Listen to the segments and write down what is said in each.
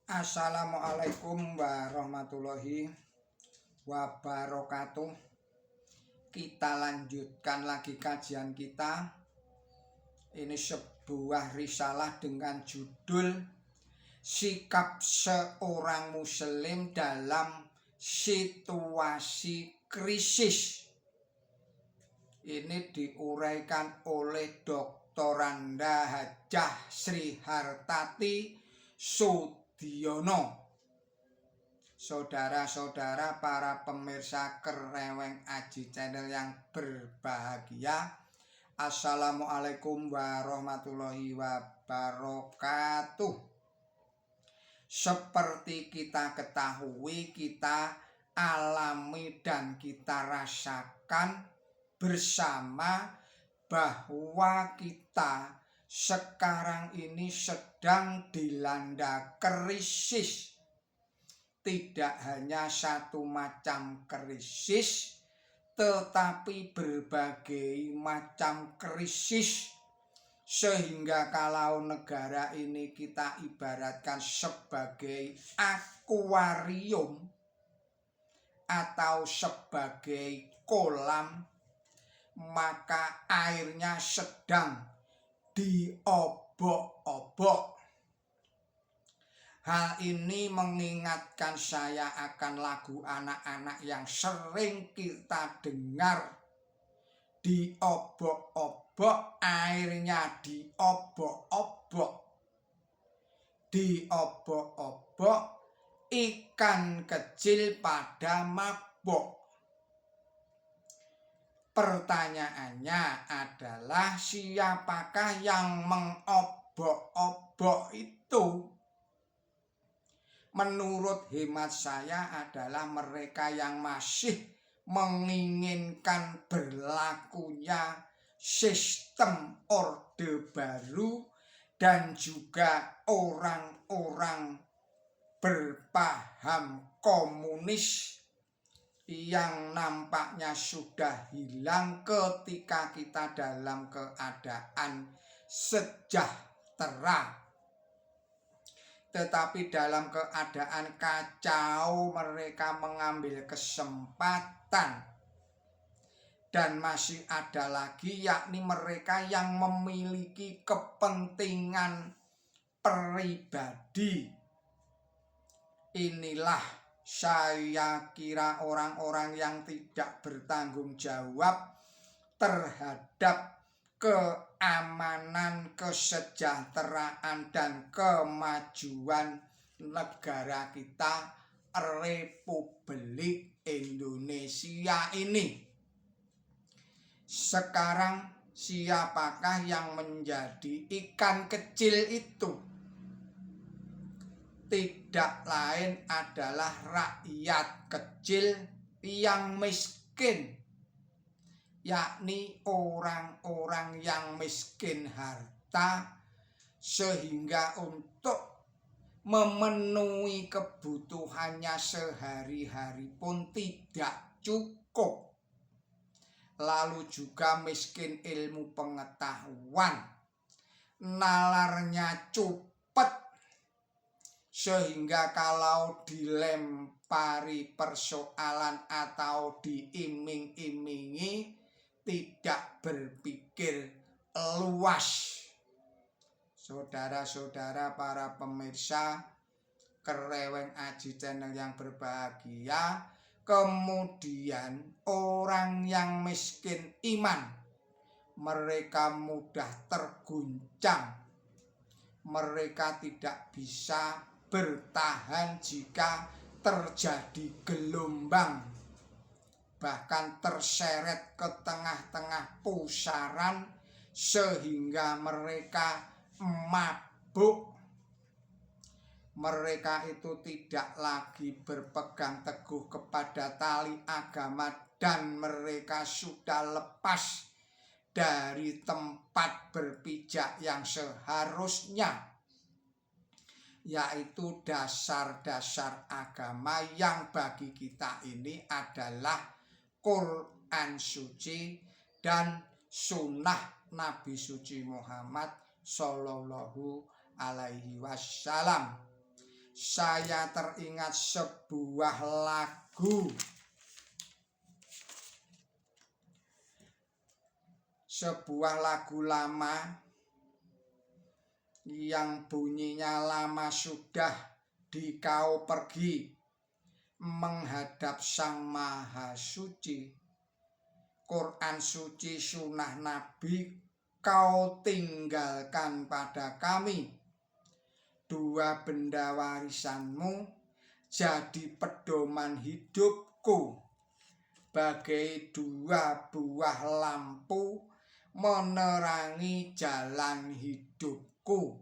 Assalamualaikum warahmatullahi wabarakatuh. Kita lanjutkan lagi kajian kita. Ini sebuah risalah dengan judul Sikap Seorang Muslim Dalam Situasi Krisis. Ini diuraikan oleh Doktoranda Hajah Sri Hartati Sudiono. Saudara-saudara para pemirsa Kereweng Aji Channel yang berbahagia, Assalamualaikum warahmatullahi wabarakatuh. Seperti kita ketahui, kita alami dan kita rasakan bersama bahwa kita sekarang ini sedang dilanda krisis. Tidak hanya satu macam krisis, tetapi berbagai macam krisis. Sehingga kalau negara ini kita ibaratkan sebagai akuarium atau sebagai kolam, maka airnya sedang diobok-obok. Hal ini mengingatkan saya akan lagu anak-anak yang sering kita dengar. Diobok-obok, airnya diobok-obok. Diobok-obok, ikan kecil pada mabok. Pertanyaannya adalah siapakah yang mengobok-obok itu? Menurut hemat saya adalah mereka yang masih menginginkan berlakunya sistem Orde Baru dan juga orang-orang berpaham komunis yang nampaknya sudah hilang ketika kita dalam keadaan sejahtera. Tetapi dalam keadaan kacau mereka mengambil kesempatan. Dan masih ada lagi, yakni mereka yang memiliki kepentingan pribadi. Inilah saya kira orang-orang yang tidak bertanggung jawab terhadap keamanan, kesejahteraan, dan kemajuan negara kita, Republik Indonesia ini. Sekarang siapakah yang menjadi ikan kecil itu? Tidak lain adalah rakyat kecil yang miskin, yakni orang-orang yang miskin harta, sehingga untuk memenuhi kebutuhannya sehari-hari pun tidak cukup. Lalu juga miskin ilmu pengetahuan, nalarnya cupet, sehingga kalau dilempari persoalan atau diiming-imingi tidak berpikir luas. Saudara-saudara para pemirsa Kereweng Aji Channel yang berbahagia, kemudian orang yang miskin iman, mereka mudah terguncang. Mereka tidak bisa bertahan jika terjadi gelombang, bahkan terseret ke tengah-tengah pusaran sehingga mereka mabuk. Mereka itu tidak lagi berpegang teguh kepada tali agama dan mereka sudah lepas dari tempat berpijak yang seharusnya, yaitu dasar-dasar agama yang bagi kita ini adalah Quran suci dan sunnah Nabi suci Muhammad Sallallahu Alaihi Wasallam. saya teringat sebuah lagu. Sebuah lagu lama yang bunyinya lama sudah di kau pergi menghadap Sang Maha Suci. Quran suci sunnah Nabi kau tinggalkan pada kami. Dua benda warisanmu jadi pedoman hidupku, bagai dua buah lampu menerangi jalan hidupku.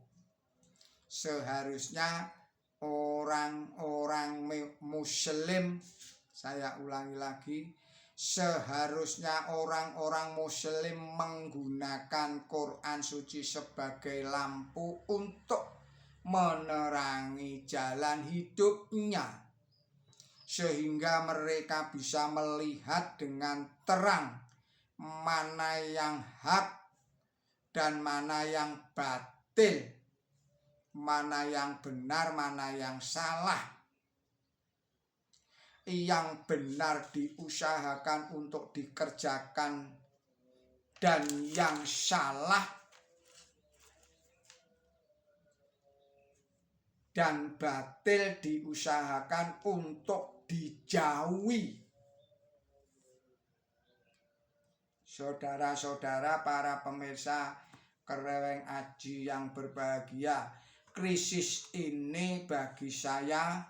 Seharusnya orang-orang muslim, saya ulangi lagi, seharusnya orang-orang muslim menggunakan Quran suci sebagai lampu untuk menerangi jalan hidupnya, sehingga mereka bisa melihat dengan terang mana yang hak dan mana yang batil, mana yang benar, mana yang salah. Yang benar diusahakan untuk dikerjakan, dan yang salah dan batil diusahakan untuk dijauhi. Saudara-saudara, para pemirsa Kereweng Aji yang berbahagia, krisis ini bagi saya,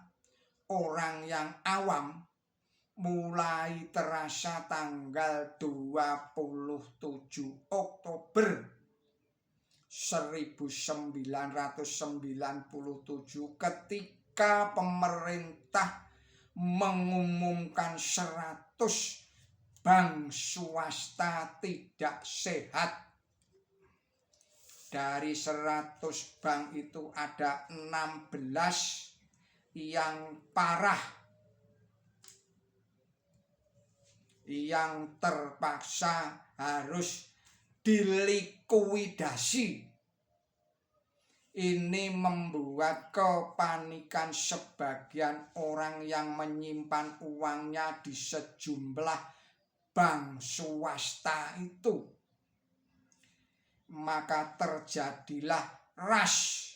orang yang awam, mulai terasa tanggal 27 Oktober 1997 ketika pemerintah mengumumkan 100 bank swasta tidak sehat. Dari 100 bank itu ada 16 yang parah, yang terpaksa harus dilikuidasi. Ini membuat kepanikan sebagian orang yang menyimpan uangnya di sejumlah bank swasta itu. Maka terjadilah rush,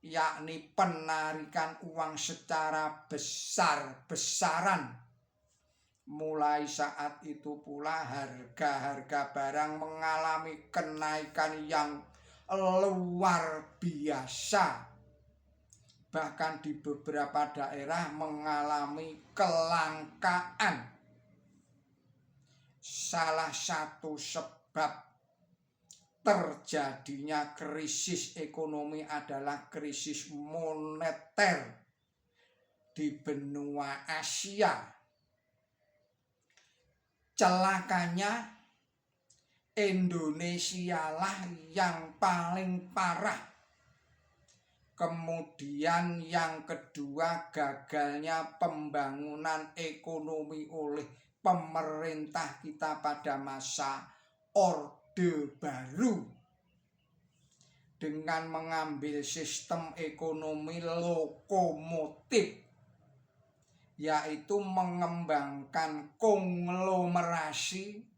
yakni penarikan uang secara besar-besaran. Mulai saat itu pula harga-harga barang mengalami kenaikan yang luar biasa. Bahkan di beberapa daerah mengalami kelangkaan. Salah satu sebab terjadinya krisis ekonomi adalah krisis moneter di benua Asia. Celakanya Indonesialah yang paling parah. Kemudian yang kedua, gagalnya pembangunan ekonomi oleh pemerintah kita pada masa Orde Baru dengan mengambil sistem ekonomi lokomotif, yaitu mengembangkan konglomerasi.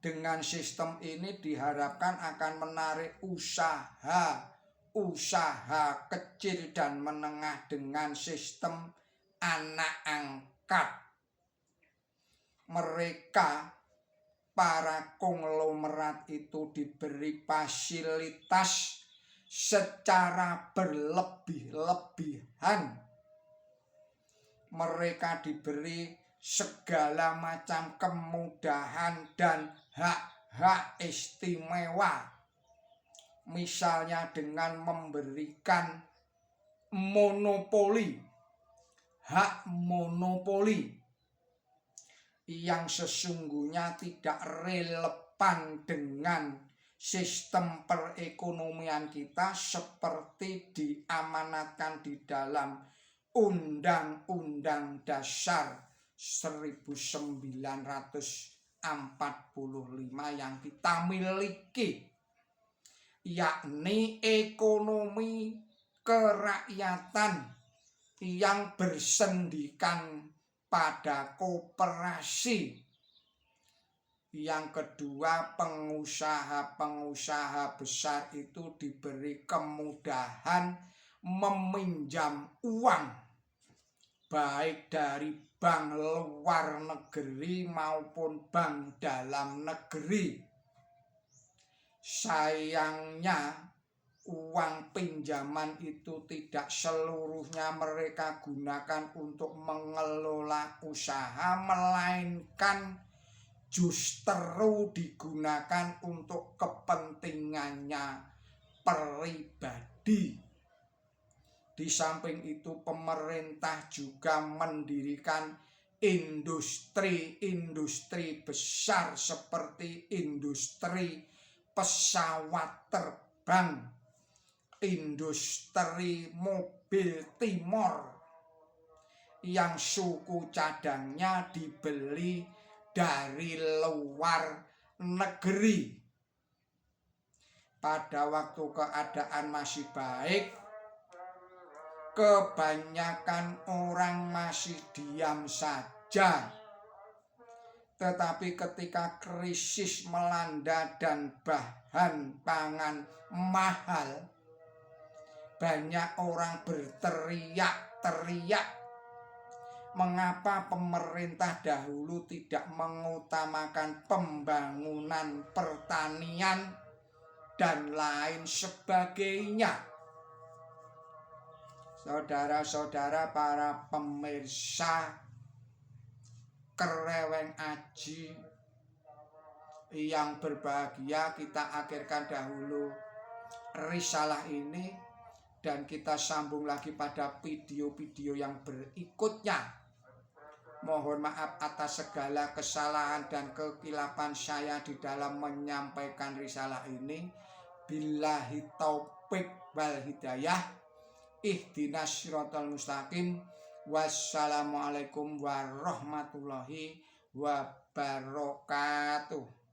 Dengan sistem ini diharapkan akan menarik usaha kecil dan menengah dengan sistem anak angkat. Mereka, para konglomerat itu diberi fasilitas secara berlebih-lebihan. Mereka diberi segala macam kemudahan dan hak-hak istimewa. Misalnya dengan memberikan hak monopoli yang sesungguhnya tidak relevan dengan sistem perekonomian kita seperti diamanatkan di dalam Undang-Undang Dasar 1945 yang kita miliki, yakni ekonomi kerakyatan yang bersendikan pada koperasi. Yang kedua, pengusaha-pengusaha besar itu diberi kemudahan meminjam uang baik dari bank luar negeri maupun bank dalam negeri. Sayangnya uang pinjaman itu tidak seluruhnya mereka gunakan untuk mengelola usaha, melainkan justru digunakan untuk kepentingannya pribadi. Di samping itu pemerintah juga mendirikan industri-industri besar seperti industri pesawat terbang, industri mobil timor yang suku cadangnya dibeli dari luar negeri. Pada waktu keadaan masih baik, kebanyakan orang masih diam saja. Tetapi ketika krisis melanda dan bahan pangan mahal, banyak orang berteriak-teriak, mengapa pemerintah dahulu tidak mengutamakan pembangunan pertanian dan lain sebagainya. Saudara-saudara para pemirsa Kreweng Aji yang berbahagia, kita akhirkan dahulu risalah ini dan kita sambung lagi pada video-video yang berikutnya. Mohon maaf atas segala kesalahan dan kekilapan saya di dalam menyampaikan risalah ini. Billahi taufik wal hidayah. Ihdinas siratal mustaqim. Wassalamualaikum warahmatullahi wabarakatuh.